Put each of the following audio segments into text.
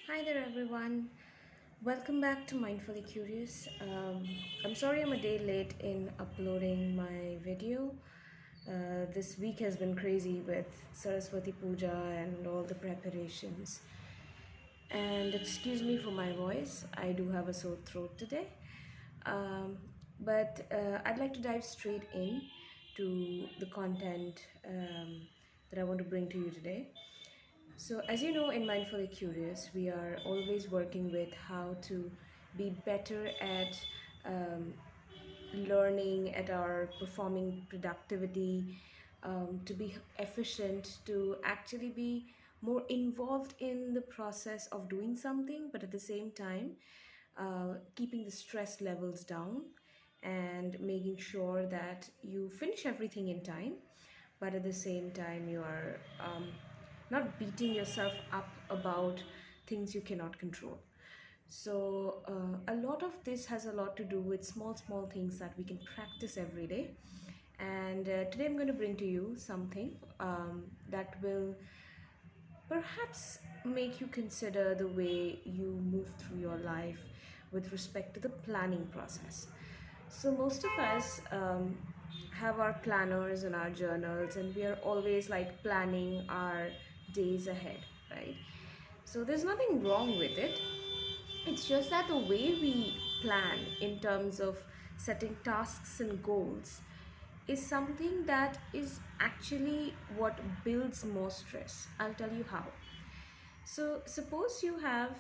Hi there, everyone. Welcome back to Mindfully Curious. I'm sorry I'm a day late in uploading my video. This week has been crazy with Saraswati Puja and all the preparations. And excuse me for my voice, I do have a sore throat today. Um, but I'd like to dive straight in to the content that I want to bring to you today. So, as you know, in Mindfully Curious, we are always working with how to be better at um, learning, at our performing productivity, to be efficient, to actually be more involved in the process of doing something, but at the same time, keeping the stress levels down and making sure that you finish everything in time, but at the same time, you are not beating yourself up about things you cannot control. So, a lot of this has a lot to do with small things that we can practice every day. And today I'm going to bring to you something that will perhaps make you consider the way you move through your life with respect to the planning process. So, most of us have our planners and our journals, and we are always like planning our days ahead, right? So, there's nothing wrong with it. It's just that the way we plan in terms of setting tasks and goals is something that is actually what builds more stress. I'll tell you how. So, suppose you have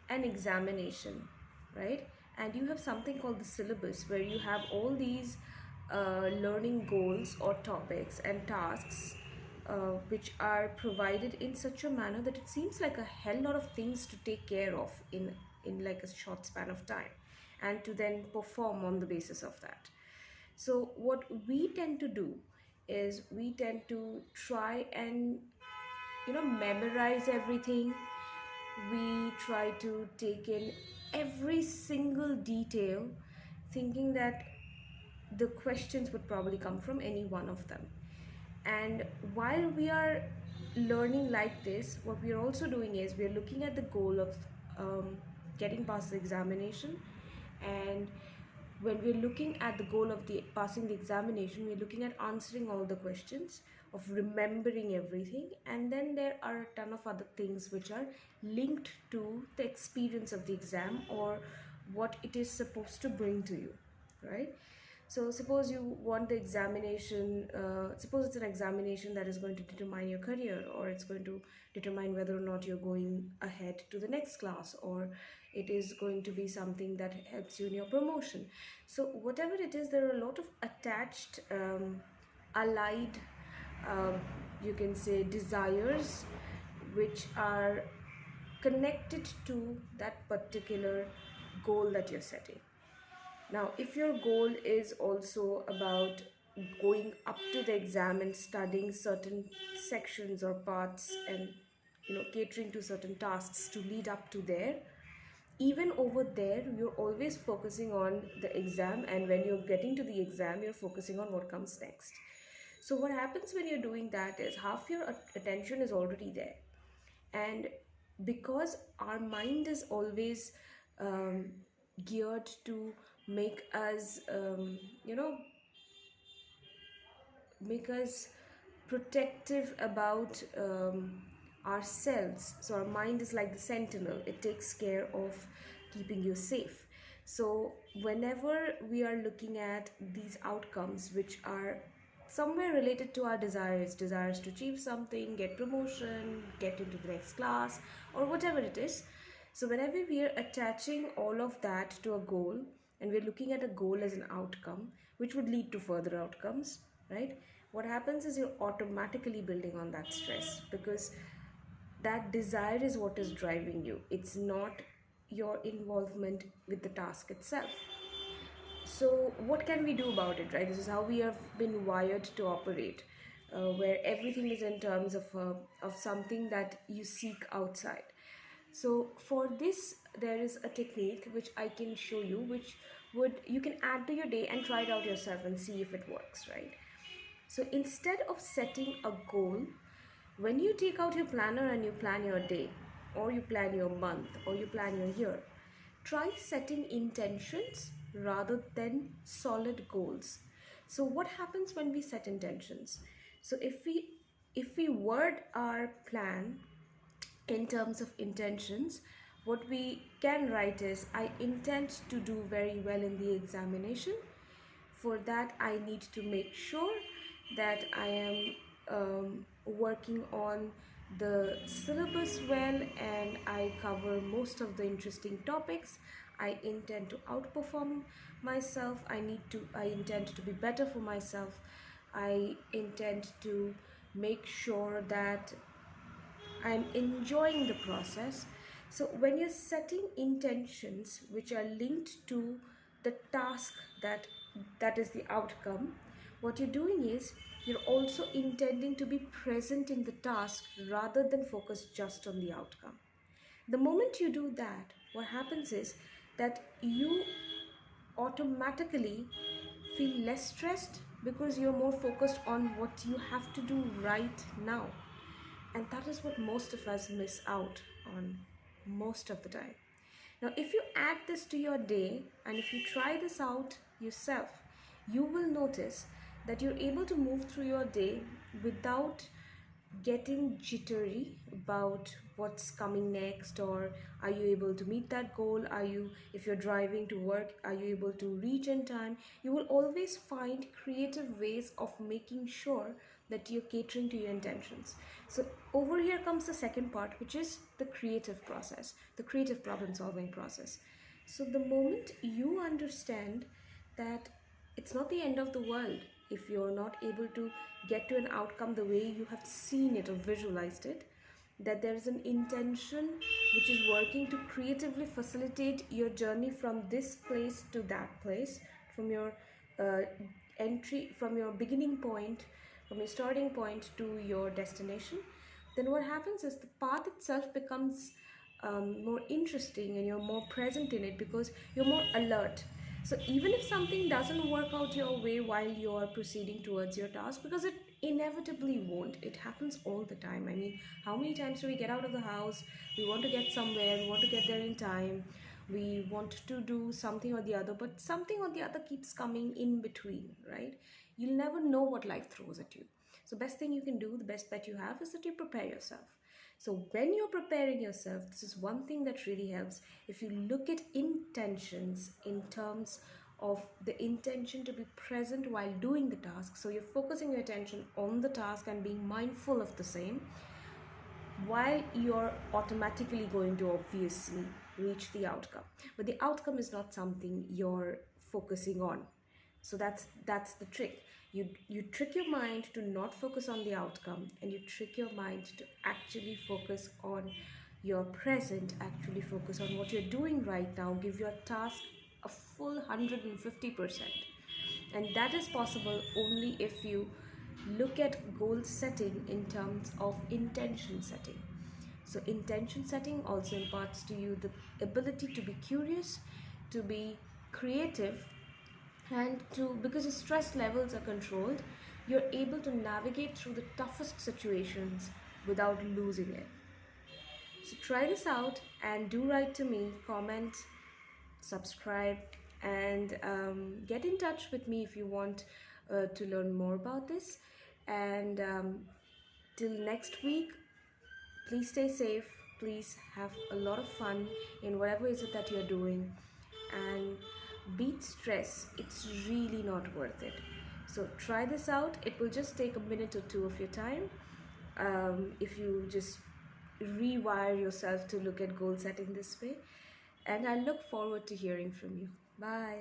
an examination, right? And you have something called the syllabus where you have all these learning goals or topics and tasks which are provided in such a manner that it seems like a hell lot of things to take care of in like a short span of time and to then perform on the basis of that. So, what we tend to do is we tend to try and memorize everything. We try to take in every single detail, thinking that the questions would probably come from any one of them. And while we are learning like this, what we are also doing is we are looking at the goal of getting past the examination. And when we're looking at the goal of the passing the examination, we're looking at answering all the questions, of remembering everything, and then there are a ton of other things which are linked to the experience of the exam or what it is supposed to bring to you, right? So suppose you want the examination, suppose it's an examination that is going to determine your career, or it's going to determine whether or not you're going ahead to the next class, or it is going to be something that helps you in your promotion. So whatever it is, there are a lot of attached, allied, um, you can say, desires which are connected to that particular goal that you're setting. Now, if your goal is also about going up to the exam and studying certain sections or parts and catering to certain tasks to lead up to there, even over there you're always focusing on the exam, and when you're getting to the exam you're focusing on what comes next. So what happens when you're doing that is half your attention is already there. And because our mind is always um, geared to make us make us protective about ourselves. So our mind is like the sentinel, it takes care of keeping you safe. So whenever we are looking at these outcomes which are somewhere related to our desires to achieve something, get promotion, get into the next class, or whatever it is, so whenever we are attaching all of that to a goal, and we're looking at a goal as an outcome which would lead to further outcomes, right? What happens is you're automatically building on that stress, because that desire is what is driving you. It's not your involvement with the task itself. So, what can we do about it, right? This is how we have been wired to operate, where everything is in terms of something that you seek outside. So, for this, there is a technique which I can show you, which would you can add to your day and try it out yourself and see if it works, right? So, instead of setting a goal, when you take out your planner and you plan your day, or you plan your month, or you plan your year, try setting intentions rather than solid goals. So what happens when we set intentions? So if we word our plan in terms of intentions, what we can write is, I intend to do very well in the examination. For that, I need to make sure that I am working on the syllabus well, and I cover most of the interesting topics. I intend to outperform myself. I intend to be better for myself. I intend to make sure that I'm enjoying the process. So when you're setting intentions which are linked to the task that is the outcome, what you're doing is you're also intending to be present in the task rather than focus just on the outcome. The moment you do that, what happens is that you automatically feel less stressed because you're more focused on what you have to do right now. And that is what most of us miss out on most of the time. Now, if you add this to your day and if you try this out yourself, you will notice that you're able to move through your day without getting jittery about what's coming next, or are you able to meet that goal, if you're driving to work, are you able to reach in time. You will always find creative ways of making sure that you're catering to your intentions. So over here comes the second part, which is the creative process, the creative problem solving process. So the moment you understand that it's not the end of the world if you're not able to get to an outcome the way you have seen it or visualized it, that there is an intention which is working to creatively facilitate your journey from this place to that place, from your uh, from your beginning point, from your starting point to your destination, then what happens is the path itself becomes more interesting, and you're more present in it because you're more alert. So even if something doesn't work out your way while you're proceeding towards your task, because it inevitably won't, it happens all the time. I mean, how many times do we get out of the house, we want to get somewhere, we want to get there in time, we want to do something or the other, but something or the other keeps coming in between, right? You'll never know what life throws at you. So best thing you can do, the best bet you have, is that you prepare yourself. So when you're preparing yourself, this is one thing that really helps. If you look at intentions in terms of the intention to be present while doing the task, so you're focusing your attention on the task and being mindful of the same, while you're automatically going to obviously reach the outcome. But the outcome is not something you're focusing on. So that's the trick. You trick your mind to not focus on the outcome, and you trick your mind to actually focus on your present, actually focus on what you're doing right now, give your task a full 150%. And that is possible only if you look at goal setting in terms of intention setting. So intention setting also imparts to you the ability to be curious, to be creative, and to, because your stress levels are controlled, you're able to navigate through the toughest situations without losing it. So try this out and do write to me, comment, subscribe, and get in touch with me if you want to learn more about this. And till next week, please stay safe, please have a lot of fun in whatever is it that you're doing, and beat stress. It's really not worth it. So try this out. It will just take a minute or two of your time, if you just rewire yourself to look at goal setting this way. And I look forward to hearing from you. Bye.